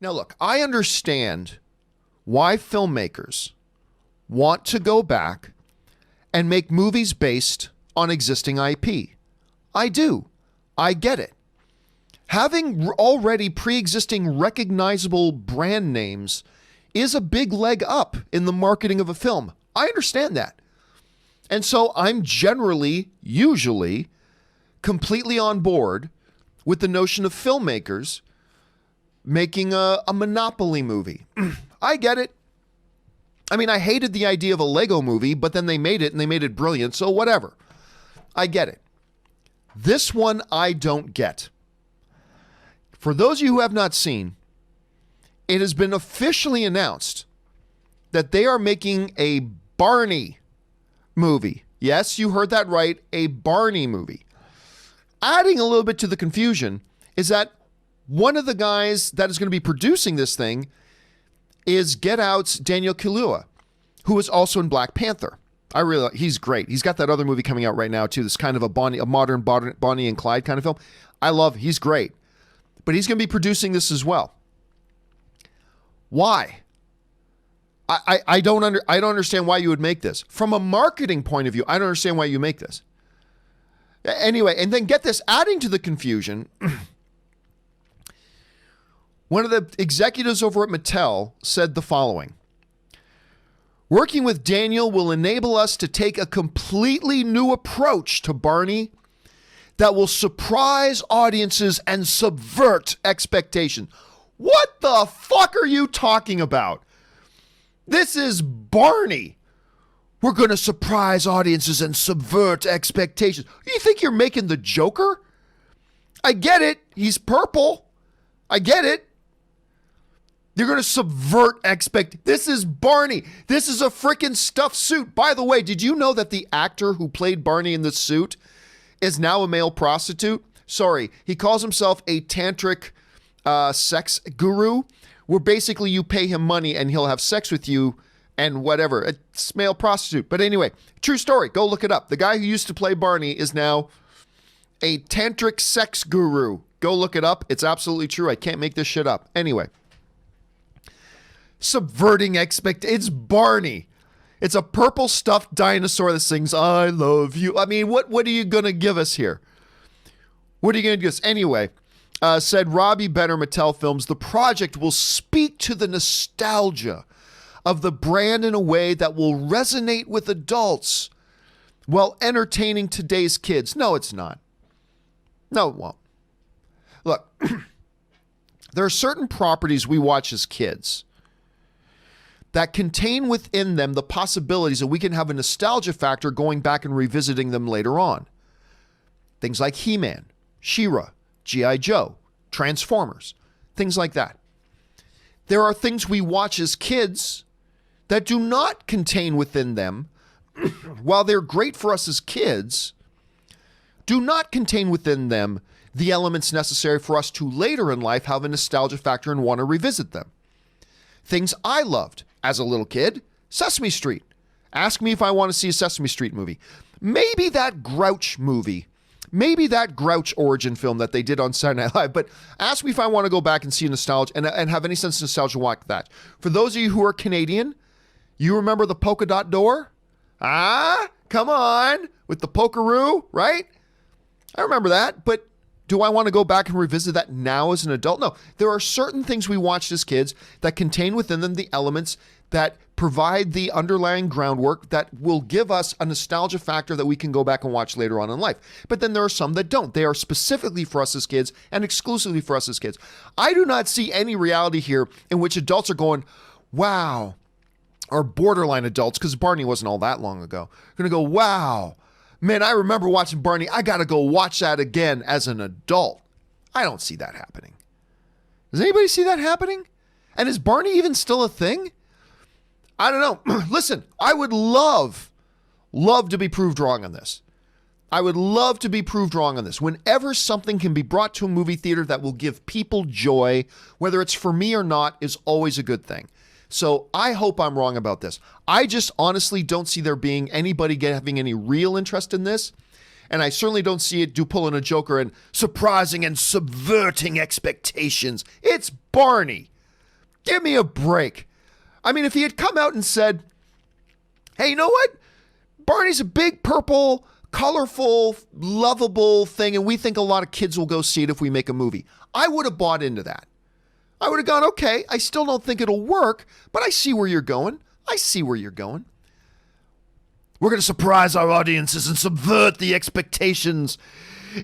Now, look, I understand why filmmakers want to go back and make movies based on existing IP. I do. I get it. Having already pre-existing recognizable brand names is a big leg up in the marketing of a film. I understand that. And so I'm usually, completely on board with the notion of filmmakers making a Monopoly movie. I get it. I mean, I hated the idea of a Lego movie, but then they made it and they made it brilliant, so whatever. I get it. This one I don't get. For those of you who have not seen, it has been officially announced that they are making a Barney movie. Yes, you heard that right, a Barney movie. Adding a little bit to the confusion is that one of the guys that is going to be producing this thing is Get Out's Daniel Kaluuya, who is also in Black Panther. He's great. He's got that other movie coming out right now too. This kind of a modern Bonnie and Clyde kind of film. He's great. But he's going to be producing this as well. Why? I don't understand why you would make this. From a marketing point of view, I don't understand why you make this. Anyway, and then get this, adding to the confusion, one of the executives over at Mattel said the following: "Working with Daniel will enable us to take a completely new approach to Barney that will surprise audiences and subvert expectations." What the fuck are you talking about? This is Barney. We're going to surprise audiences and subvert expectations. You think you're making the Joker? I get it. He's purple. I get it. You're going to subvert This is Barney. This is a freaking stuffed suit. By the way, did you know that the actor who played Barney in the suit is now a male prostitute? Sorry, he calls himself a tantric sex guru, where basically you pay him money and he'll have sex with you and whatever. It's male prostitute. But anyway, true story. Go look it up. The guy who used to play Barney is now a tantric sex guru. Go look it up. It's absolutely true. I can't make this shit up. Anyway, subverting it's Barney. It's a purple stuffed dinosaur that sings "I love you." I mean, what are you going to give us here? What are you going to give us? Anyway, said Robbie Benner, Mattel Films, the project will speak to the nostalgia of the brand in a way that will resonate with adults while entertaining today's kids. No, it's not. No, it won't. Look, there are certain properties we watch as kids that contain within them the possibilities that we can have a nostalgia factor going back and revisiting them later on. Things like He-Man, She-Ra, G.I. Joe, Transformers, things like that. There are things we watch as kids that do not contain within them, while they're great for us as kids, do not contain within them the elements necessary for us to later in life have a nostalgia factor and want to revisit them. Things I loved as a little kid: Sesame Street. Ask me if I want to see a Sesame Street movie. Maybe that Grouch movie. Maybe that Grouch origin film that they did on Saturday Night Live, but ask me if I want to go back and see nostalgia and have any sense of nostalgia like that. For those of you who are Canadian, you remember the polka dot door? Come on, with the pokeroo, right? I remember that, but do I want to go back and revisit that now as an adult? No, there are certain things we watched as kids that contain within them the elements that provide the underlying groundwork that will give us a nostalgia factor that we can go back and watch later on in life. But then there are some that don't. They are specifically for us as kids and exclusively for us as kids. I do not see any reality here in which adults are going, wow, or borderline adults, because Barney wasn't all that long ago, going to go, wow, man, I remember watching Barney. I got to go watch that again as an adult. I don't see that happening. Does anybody see that happening? And is Barney even still a thing? I don't know. Listen, I would love to be proved wrong on this. I would love to be proved wrong on this. Whenever something can be brought to a movie theater that will give people joy, whether it's for me or not, is always a good thing. So I hope I'm wrong about this. I just honestly don't see there being anybody having any real interest in this. And I certainly don't see it pulling a Joker and surprising and subverting expectations. It's Barney. Give me a break. I mean, if he had come out and said, hey, you know what? Barney's a big, purple, colorful, lovable thing, and we think a lot of kids will go see it if we make a movie. I would have bought into that. I would have gone, okay, I still don't think it'll work, but I see where you're going. I see where you're going. We're going to surprise our audiences and subvert the expectations,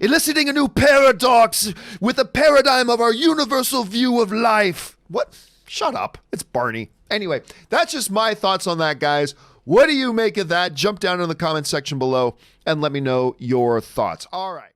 eliciting a new paradox with a paradigm of our universal view of life. What? Shut up. It's Barney. Anyway, that's just my thoughts on that, guys. What do you make of that? Jump down in the comment section below and let me know your thoughts. All right.